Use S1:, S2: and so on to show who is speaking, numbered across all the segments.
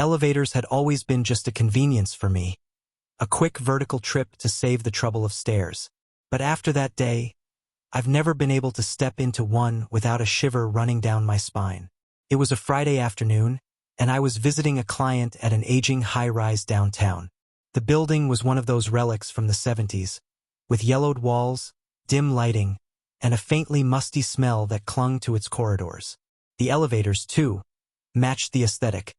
S1: Elevators had always been just a convenience for me, a quick vertical trip to save the trouble of stairs. But after that day, I've never been able to step into one without a shiver running down my spine. It was a Friday afternoon, and I was visiting a client at an aging high-rise downtown. The building was one of those relics from the 70s, with yellowed walls, dim lighting, and a faintly musty smell that clung to its corridors. The elevators, too, matched the aesthetic.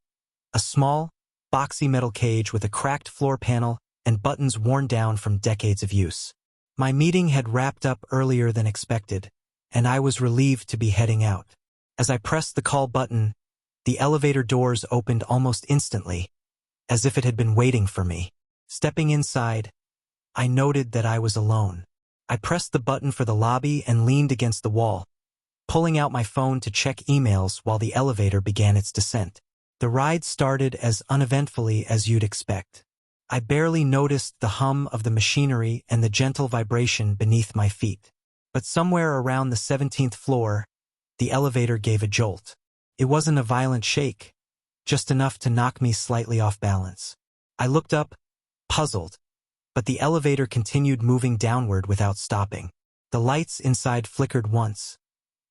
S1: A small, boxy metal cage with a cracked floor panel and buttons worn down from decades of use. My meeting had wrapped up earlier than expected, and I was relieved to be heading out. As I pressed the call button, the elevator doors opened almost instantly, as if it had been waiting for me. Stepping inside, I noted that I was alone. I pressed the button for the lobby and leaned against the wall, pulling out my phone to check emails while the elevator began its descent. The ride started as uneventfully as you'd expect. I barely noticed the hum of the machinery and the gentle vibration beneath my feet. But somewhere around the 17th floor, the elevator gave a jolt. It wasn't a violent shake, just enough to knock me slightly off balance. I looked up, puzzled, but the elevator continued moving downward without stopping. The lights inside flickered once,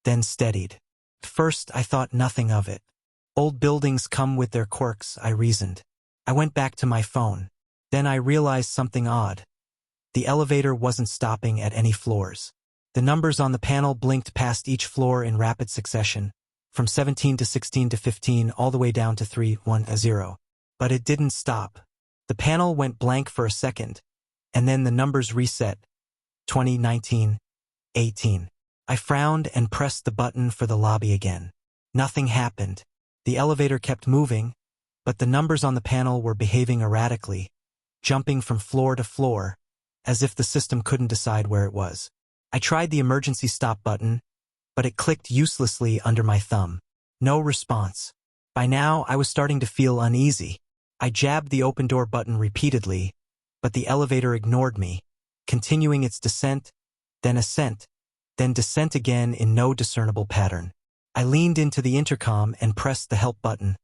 S1: then steadied. At first, I thought nothing of it. Old buildings come with their quirks, I reasoned. I went back to my phone. Then I realized something odd. The elevator wasn't stopping at any floors. The numbers on the panel blinked past each floor in rapid succession, from 17 to 16 to 15 all the way down to 3, 1, 0. But it didn't stop. The panel went blank for a second, and then the numbers reset, 20, 19, 18. I frowned and pressed the button for the lobby again. Nothing happened. The elevator kept moving, but the numbers on the panel were behaving erratically, jumping from floor to floor, as if the system couldn't decide where it was. I tried the emergency stop button, but it clicked uselessly under my thumb. No response. By now, I was starting to feel uneasy. I jabbed the open door button repeatedly, but the elevator ignored me, continuing its descent, then ascent, then descent again in no discernible pattern. I leaned into the intercom and pressed the help button,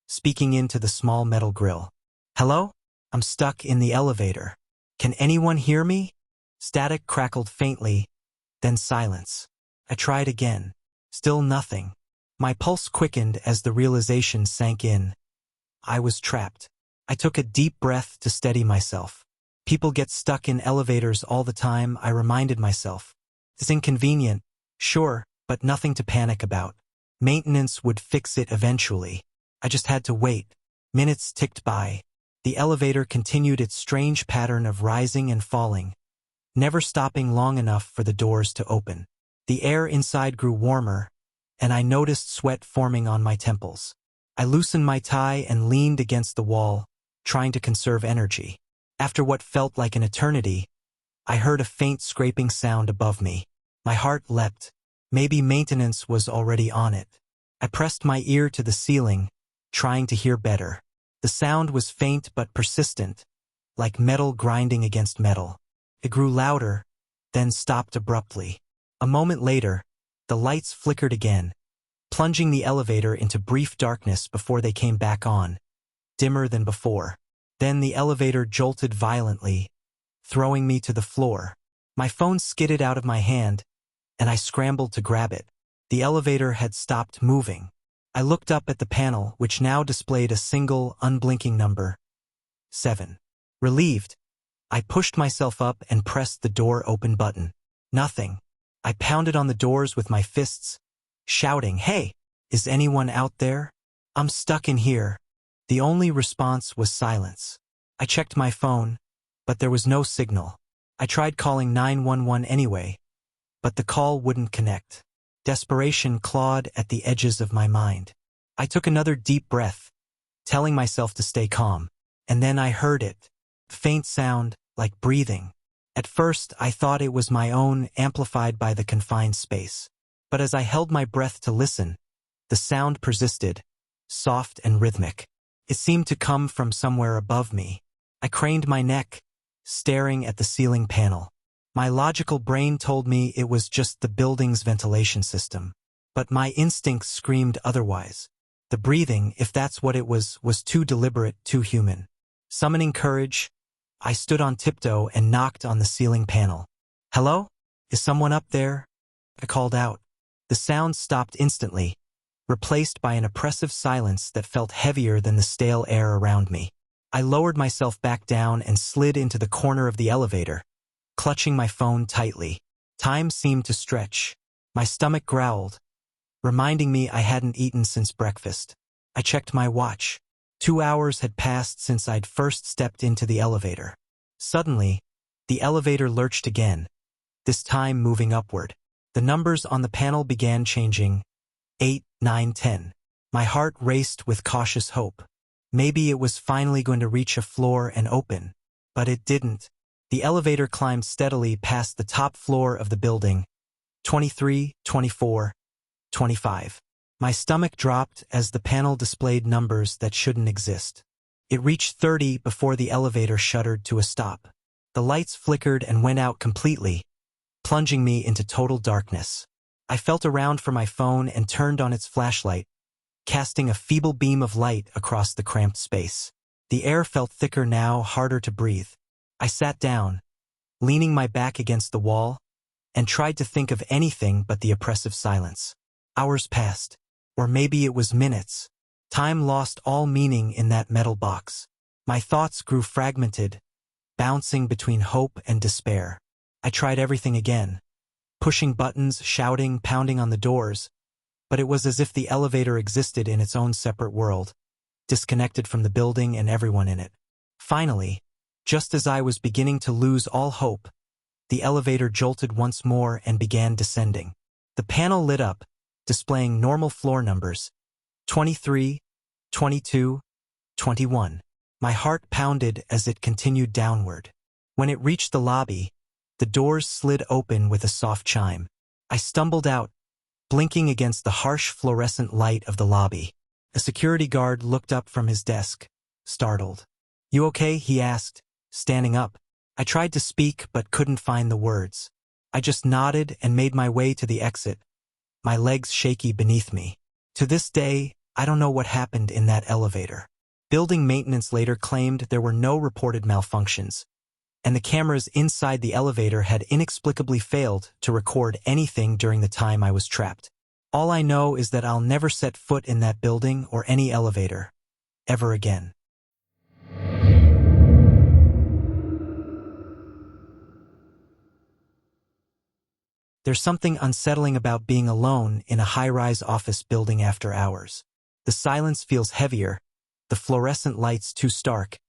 S1: speaking into the small metal grill. "Hello? I'm stuck in the elevator. Can anyone hear me?" Static crackled faintly, then silence. I tried again. Still nothing. My pulse quickened as the realization sank in. I was trapped. I took a deep breath to steady myself. People get stuck in elevators all the time, I reminded myself. It's inconvenient, sure, but nothing to panic about. Maintenance would fix it eventually. I just had to wait. Minutes ticked by. The elevator continued its strange pattern of rising and falling, never stopping long enough for the doors to open. The air inside grew warmer, and I noticed sweat forming on my temples. I loosened my tie and leaned against the wall, trying to conserve energy. After what felt like an eternity, I heard a faint scraping sound above me. My heart leapt. Maybe maintenance was already on it. I pressed my ear to the ceiling, trying to hear better. The sound was faint but persistent, like metal grinding against metal. It grew louder, then stopped abruptly. A moment later, the lights flickered again, plunging the elevator into brief darkness before they came back on, dimmer than before. Then the elevator jolted violently, throwing me to the floor. My phone skidded out of my hand, and I scrambled to grab it. The elevator had stopped moving. I looked up at the panel, which now displayed a single, unblinking number, 7. Relieved, I pushed myself up and pressed the door open button. Nothing. I pounded on the doors with my fists, shouting, "Hey, is anyone out there? I'm stuck in here." The only response was silence. I checked my phone, but there was no signal. I tried calling 911 anyway, but the call wouldn't connect. Desperation clawed at the edges of my mind. I took another deep breath, telling myself to stay calm, and then I heard it. A faint sound, like breathing. At first, I thought it was my own, amplified by the confined space. But as I held my breath to listen, the sound persisted, soft and rhythmic. It seemed to come from somewhere above me. I craned my neck, staring at the ceiling panel. My logical brain told me it was just the building's ventilation system. But my instincts screamed otherwise. The breathing, if that's what it was too deliberate, too human. Summoning courage, I stood on tiptoe and knocked on the ceiling panel. "Hello? Is someone up there?" I called out. The sound stopped instantly, replaced by an oppressive silence that felt heavier than the stale air around me. I lowered myself back down and slid into the corner of the elevator, clutching my phone tightly. Time seemed to stretch. My stomach growled, reminding me I hadn't eaten since breakfast. I checked my watch. 2 hours had passed since I'd first stepped into the elevator. Suddenly, the elevator lurched again, this time moving upward. The numbers on the panel began changing. 8, 9, 10. My heart raced with cautious hope. Maybe it was finally going to reach a floor and open. But it didn't. The elevator climbed steadily past the top floor of the building. 23, 24, 25. My stomach dropped as the panel displayed numbers that shouldn't exist. It reached 30 before the elevator shuddered to a stop. The lights flickered and went out completely, plunging me into total darkness. I felt around for my phone and turned on its flashlight, casting a feeble beam of light across the cramped space. The air felt thicker now, harder to breathe. I sat down, leaning my back against the wall, and tried to think of anything but the oppressive silence. Hours passed. Or maybe it was minutes. Time lost all meaning in that metal box. My thoughts grew fragmented, bouncing between hope and despair. I tried everything again, pushing buttons, shouting, pounding on the doors, but it was as if the elevator existed in its own separate world, disconnected from the building and everyone in it. Finally, just as I was beginning to lose all hope, the elevator jolted once more and began descending. The panel lit up, displaying normal floor numbers, 23, 22, 21. My heart pounded as it continued downward. When it reached the lobby, the doors slid open with a soft chime. I stumbled out, blinking against the harsh fluorescent light of the lobby. A security guard looked up from his desk, startled. "You okay?" he asked, standing up. I tried to speak but couldn't find the words. I just nodded and made my way to the exit, my legs shaky beneath me. To this day, I don't know what happened in that elevator. Building maintenance later claimed there were no reported malfunctions, and the cameras inside the elevator had inexplicably failed to record anything during the time I was trapped. All I know is that I'll never set foot in that building or any elevator, ever again. There's something unsettling about being alone in a high-rise office building after hours. The silence feels heavier, the fluorescent lights too stark,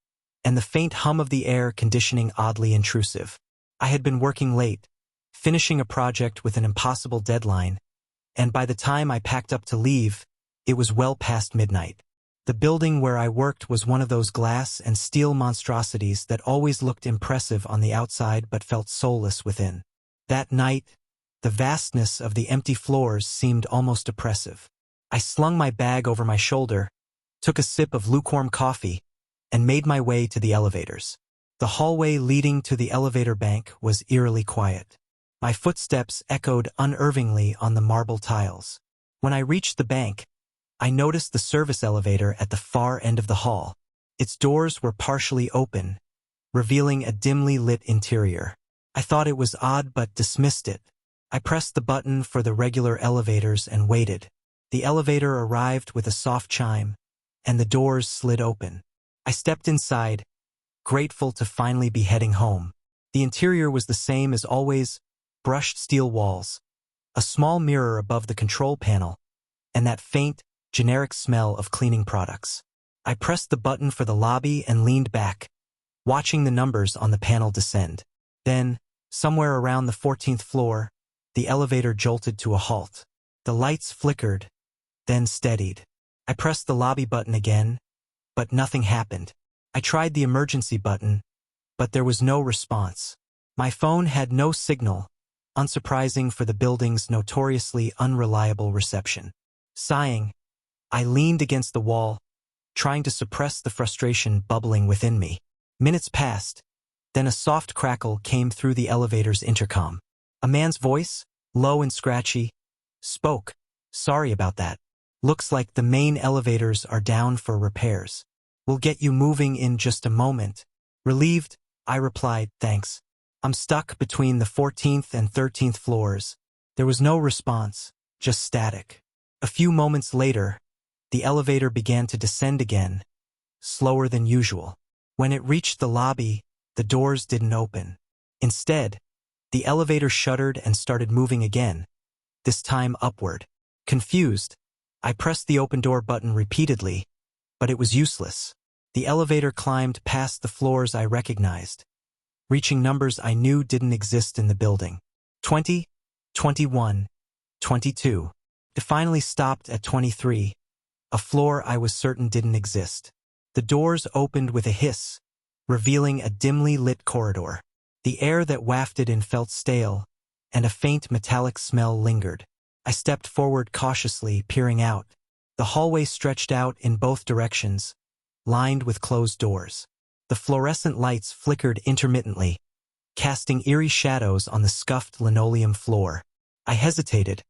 S1: and the faint hum of the air conditioning oddly intrusive. I had been working late, finishing a project with an impossible deadline, and by the time I packed up to leave, it was well past midnight. The building where I worked was one of those glass and steel monstrosities that always looked impressive on the outside but felt soulless within. That night, the vastness of the empty floors seemed almost oppressive. I slung my bag over my shoulder, took a sip of lukewarm coffee, and made my way to the elevators. The hallway leading to the elevator bank was eerily quiet. My footsteps echoed unnervingly on the marble tiles. When I reached the bank, I noticed the service elevator at the far end of the hall. Its doors were partially open, revealing a dimly lit interior. I thought it was odd but dismissed it. I pressed the button for the regular elevators and waited. The elevator arrived with a soft chime, and the doors slid open. I stepped inside, grateful to finally be heading home. The interior was the same as always, brushed steel walls, a small mirror above the control panel, and that faint, generic smell of cleaning products. I pressed the button for the lobby and leaned back, watching the numbers on the panel descend. Then, somewhere around the 14th floor, the elevator jolted to a halt. The lights flickered, then steadied. I pressed the lobby button again, but nothing happened. I tried the emergency button, but there was no response. My phone had no signal, unsurprising for the building's notoriously unreliable reception. Sighing, I leaned against the wall, trying to suppress the frustration bubbling within me. Minutes passed, then a soft crackle came through the elevator's intercom. A man's voice, low and scratchy, spoke. "Sorry about that. Looks like the main elevators are down for repairs. We'll get you moving in just a moment. Relieved, I replied, thanks. I'm stuck between the 14th and 13th floors. There was no response, just static. A few moments later, the elevator began to descend again, slower than usual. When it reached the lobby, the doors didn't open. Instead, the elevator shuddered and started moving again, this time upward. Confused, I pressed the open door button repeatedly, but it was useless. The elevator climbed past the floors I recognized, reaching numbers I knew didn't exist in the building. 20, 21, 22. It finally stopped at 23, a floor I was certain didn't exist. The doors opened with a hiss, revealing a dimly lit corridor. The air that wafted in felt stale, and a faint metallic smell lingered. I stepped forward cautiously, peering out. The hallway stretched out in both directions, lined with closed doors. The fluorescent lights flickered intermittently, casting eerie shadows on the scuffed linoleum floor. I hesitated,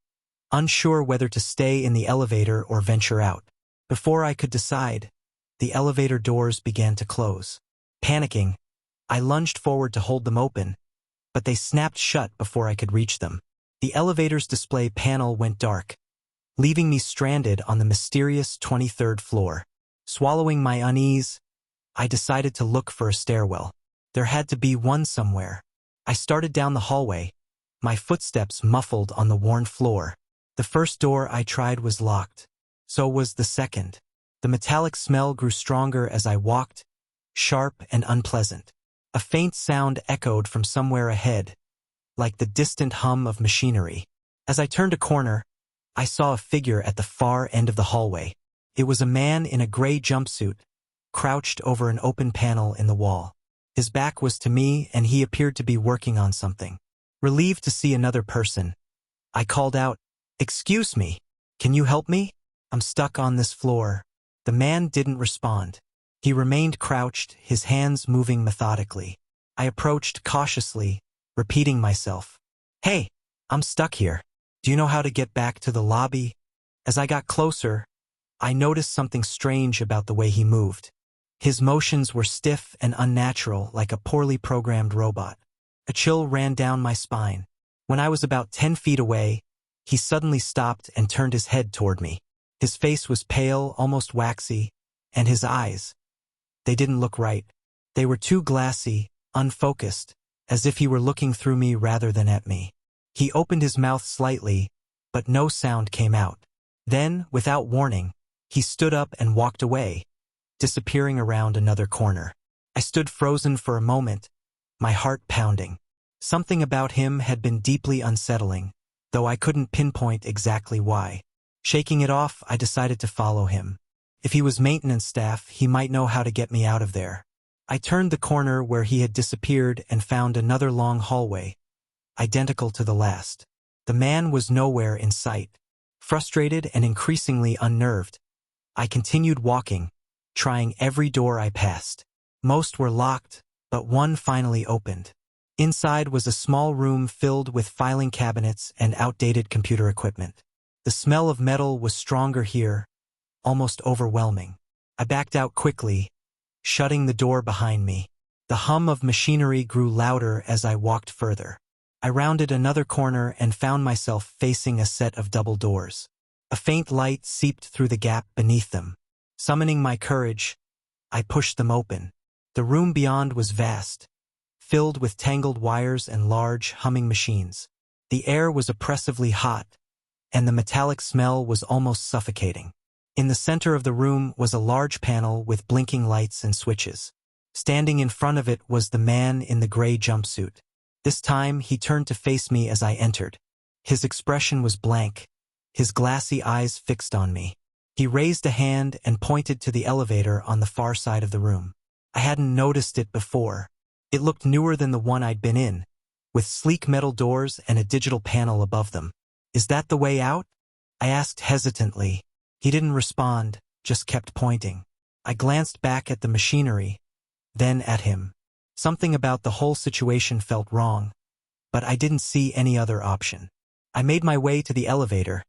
S1: unsure whether to stay in the elevator or venture out. Before I could decide, the elevator doors began to close. Panicking, I lunged forward to hold them open, but they snapped shut before I could reach them. The elevator's display panel went dark, leaving me stranded on the mysterious 23rd floor. Swallowing my unease, I decided to look for a stairwell. There had to be one somewhere. I started down the hallway, my footsteps muffled on the worn floor. The first door I tried was locked. So was the second. The metallic smell grew stronger as I walked, sharp and unpleasant. A faint sound echoed from somewhere ahead, like the distant hum of machinery. As I turned a corner, I saw a figure at the far end of the hallway. It was a man in a gray jumpsuit, crouched over an open panel in the wall. His back was to me, and he appeared to be working on something. Relieved to see another person, I called out, "Excuse me, can you help me? I'm stuck on this floor." The man didn't respond. He remained crouched, his hands moving methodically. I approached cautiously, repeating myself, "Hey, I'm stuck here. Do you know how to get back to the lobby?" As I got closer, I noticed something strange about the way he moved. His motions were stiff and unnatural, like a poorly programmed robot. A chill ran down my spine. When I was about 10 feet away, he suddenly stopped and turned his head toward me. His face was pale, almost waxy, and his eyes, they didn't look right. They were too glassy, unfocused, as if he were looking through me rather than at me. He opened his mouth slightly, but no sound came out. Then, without warning, he stood up and walked away, disappearing around another corner. I stood frozen for a moment, my heart pounding. Something about him had been deeply unsettling, though I couldn't pinpoint exactly why. Shaking it off, I decided to follow him. If he was maintenance staff, he might know how to get me out of there. I turned the corner where he had disappeared and found another long hallway, identical to the last. The man was nowhere in sight. Frustrated and increasingly unnerved, I continued walking, trying every door I passed. Most were locked, but one finally opened. Inside was a small room filled with filing cabinets and outdated computer equipment. The smell of metal was stronger here, almost overwhelming. I backed out quickly, shutting the door behind me. The hum of machinery grew louder as I walked further. I rounded another corner and found myself facing a set of double doors. A faint light seeped through the gap beneath them. Summoning my courage, I pushed them open. The room beyond was vast, filled with tangled wires and large, humming machines. The air was oppressively hot, and the metallic smell was almost suffocating. In the center of the room was a large panel with blinking lights and switches. Standing in front of it was the man in the gray jumpsuit. This time, he turned to face me as I entered. His expression was blank, his glassy eyes fixed on me. He raised a hand and pointed to the elevator on the far side of the room. I hadn't noticed it before. It looked newer than the one I'd been in, with sleek metal doors and a digital panel above them. "Is that the way out?" I asked hesitantly. He didn't respond, just kept pointing. I glanced back at the machinery, then at him. Something about the whole situation felt wrong, but I didn't see any other option. I made my way to the elevator,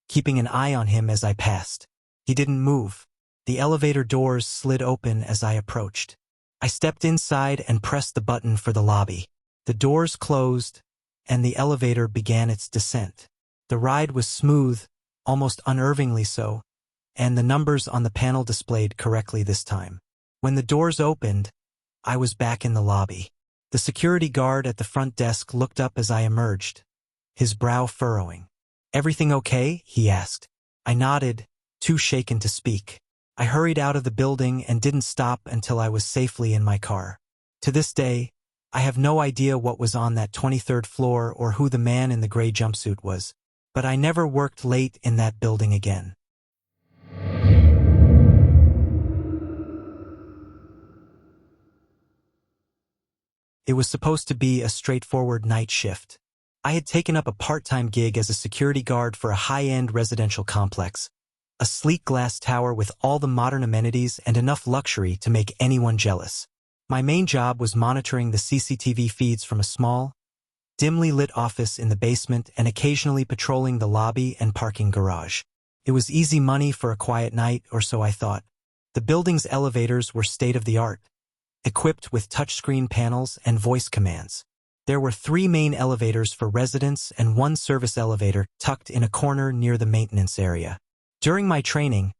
S1: keeping an eye on him as I passed. He didn't move. The elevator doors slid open as I approached. I stepped inside and pressed the button for the lobby. The doors closed, and the elevator began its descent. The ride was smooth, almost unnervingly so, and the numbers on the panel displayed correctly this time. When the doors opened, I was back in the lobby. The security guard at the front desk looked up as I emerged, his brow furrowing. "Everything okay?" he asked. I nodded, too shaken to speak. I hurried out of the building and didn't stop until I was safely in my car. To this day, I have no idea what was on that 23rd floor or who the man in the gray jumpsuit was, but I never worked late in that building again. It was supposed to be a straightforward night shift. I had taken up a part-time gig as a security guard for a high-end residential complex, a sleek glass tower with all the modern amenities and enough luxury to make anyone jealous. My main job was monitoring the CCTV feeds from a small, dimly lit office in the basement and occasionally patrolling the lobby and parking garage. It was easy money for a quiet night, or so I thought. The building's elevators were state-of-the-art, equipped with touchscreen panels and voice commands. There were 3 main elevators for residents and 1 service elevator tucked in a corner near the maintenance area. During my training,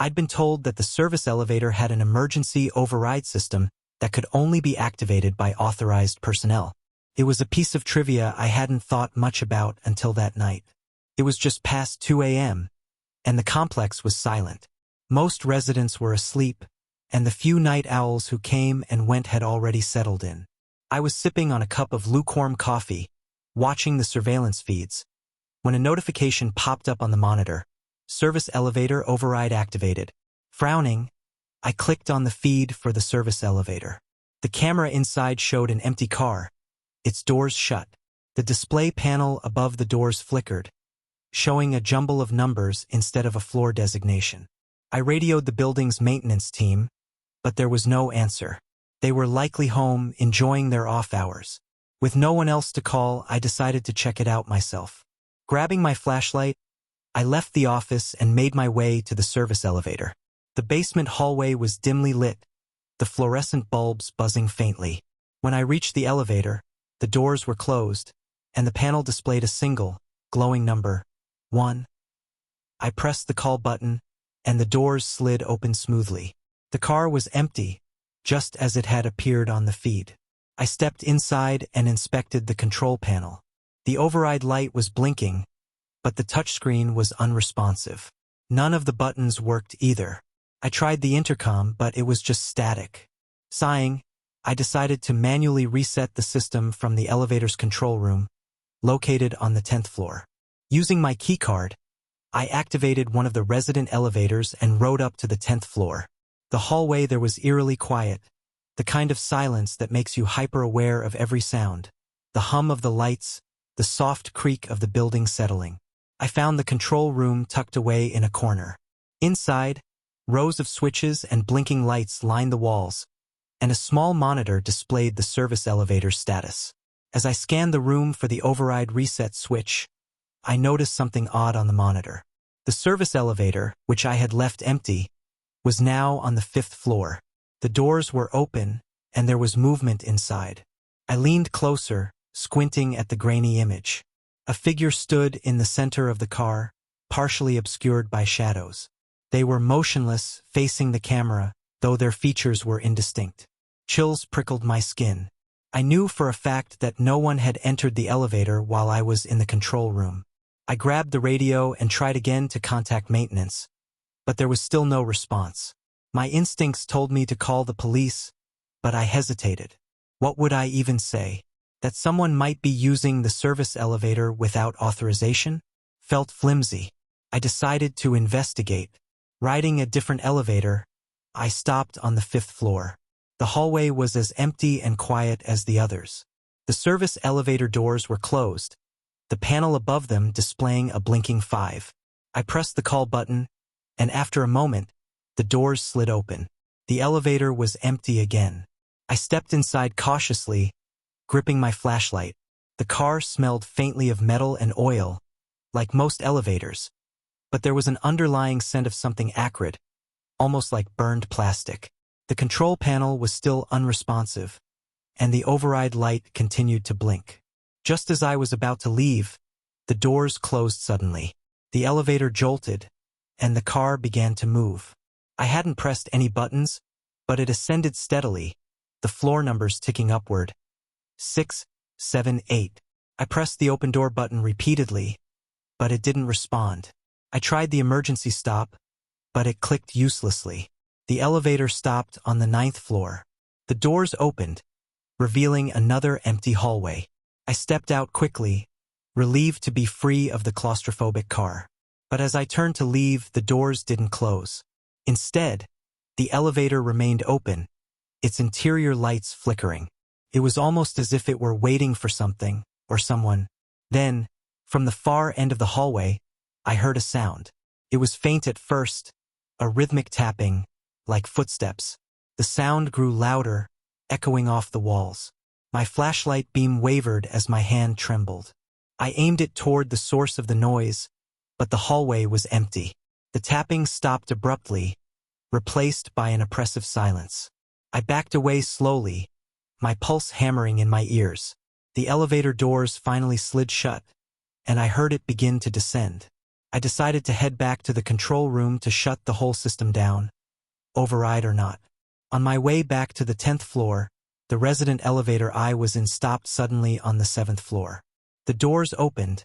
S1: I'd been told that the service elevator had an emergency override system that could only be activated by authorized personnel. It was a piece of trivia I hadn't thought much about until that night. It was just past 2 a.m., and the complex was silent. Most residents were asleep, and the few night owls who came and went had already settled in. I was sipping on a cup of lukewarm coffee, watching the surveillance feeds, when a notification popped up on the monitor. Service elevator override activated. Frowning, I clicked on the feed for the service elevator. The camera inside showed an empty car, its doors shut. The display panel above the doors flickered, showing a jumble of numbers instead of a floor designation. I radioed the building's maintenance team, but there was no answer. They were likely home, enjoying their off hours. With no one else to call, I decided to check it out myself. Grabbing my flashlight, I left the office and made my way to the service elevator. The basement hallway was dimly lit, the fluorescent bulbs buzzing faintly. When I reached the elevator, the doors were closed, and the panel displayed a single, glowing number, 1. I pressed the call button, and the doors slid open smoothly. The car was empty, just as it had appeared on the feed. I stepped inside and inspected the control panel. The override light was blinking, but the touchscreen was unresponsive. None of the buttons worked either. I tried the intercom, but it was just static. Sighing, I decided to manually reset the system from the elevator's control room, located on the 10th floor. Using my keycard, I activated one of the resident elevators and rode up to the 10th floor. The hallway there was eerily quiet, the kind of silence that makes you hyper-aware of every sound. The hum of the lights, the soft creak of the building settling. I found the control room tucked away in a corner. Inside, rows of switches and blinking lights lined the walls, and a small monitor displayed the service elevator's status. As I scanned the room for the override reset switch, I noticed something odd on the monitor. The service elevator, which I had left empty, was now on the 5th floor. The doors were open, and there was movement inside. I leaned closer, squinting at the grainy image. A figure stood in the center of the car, partially obscured by shadows. They were motionless, facing the camera, though their features were indistinct. Chills prickled my skin. I knew for a fact that no one had entered the elevator while I was in the control room. I grabbed the radio and tried again to contact maintenance, but there was still no response. My instincts told me to call the police, but I hesitated. What would I even say? That someone might be using the service elevator without authorization? Felt flimsy. I decided to investigate. Riding a different elevator, I stopped on the 5th floor. The hallway was as empty and quiet as the others. The service elevator doors were closed, the panel above them displaying a blinking 5. I pressed the call button, and after a moment, the doors slid open. The elevator was empty again. I stepped inside cautiously, gripping my flashlight. The car smelled faintly of metal and oil, like most elevators, but there was an underlying scent of something acrid, almost like burned plastic. The control panel was still unresponsive, and the override light continued to blink. Just as I was about to leave, the doors closed suddenly. The elevator jolted, and the car began to move. I hadn't pressed any buttons, but it ascended steadily, the floor numbers ticking upward. 6, 7, 8. I pressed the open door button repeatedly, but it didn't respond. I tried the emergency stop, but it clicked uselessly. The elevator stopped on the 9th floor. The doors opened, revealing another empty hallway. I stepped out quickly, relieved to be free of the claustrophobic car. But as I turned to leave, the doors didn't close. Instead, the elevator remained open, its interior lights flickering. It was almost as if it were waiting for something, or someone. Then, from the far end of the hallway, I heard a sound. It was faint at first, a rhythmic tapping, like footsteps. The sound grew louder, echoing off the walls. My flashlight beam wavered as my hand trembled. I aimed it toward the source of the noise, but the hallway was empty. The tapping stopped abruptly, replaced by an oppressive silence. I backed away slowly, my pulse hammering in my ears. The elevator doors finally slid shut, and I heard it begin to descend. I decided to head back to the control room to shut the whole system down, override or not. On my way back to the 10th floor, the resident elevator I was in stopped suddenly on the 7th floor. The doors opened,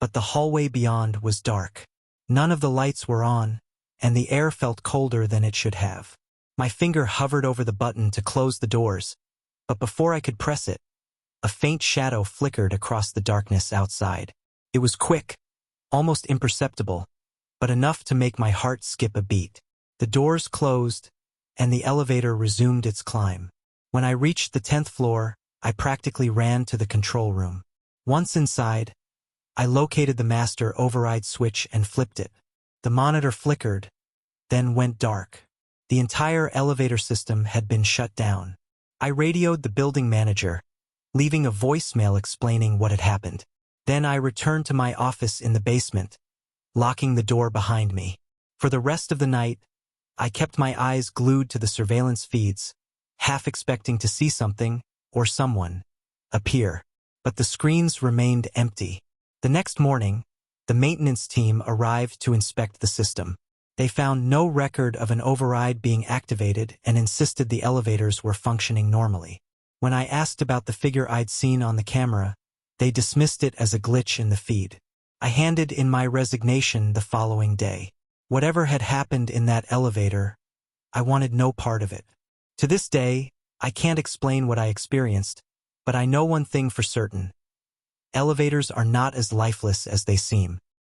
S1: but the hallway beyond was dark. None of the lights were on, and the air felt colder than it should have. My finger hovered over the button to close the doors, but before I could press it, a faint shadow flickered across the darkness outside. It was quick, almost imperceptible, but enough to make my heart skip a beat. The doors closed, and the elevator resumed its climb. When I reached the 10th floor, I practically ran to the control room. Once inside, I located the master override switch and flipped it. The monitor flickered, then went dark. The entire elevator system had been shut down. I radioed the building manager, leaving a voicemail explaining what had happened. Then I returned to my office in the basement, locking the door behind me. For the rest of the night, I kept my eyes glued to the surveillance feeds, half expecting to see something, or someone, appear. But the screens remained empty. The next morning, the maintenance team arrived to inspect the system. They found no record of an override being activated and insisted the elevators were functioning normally. When I asked about the figure I'd seen on the camera, they dismissed it as a glitch in the feed. I handed in my resignation the following day. Whatever had happened in that elevator, I wanted no part of it. To this day, I can't explain what I experienced, but I know one thing for certain. Elevators are not as lifeless as they seem.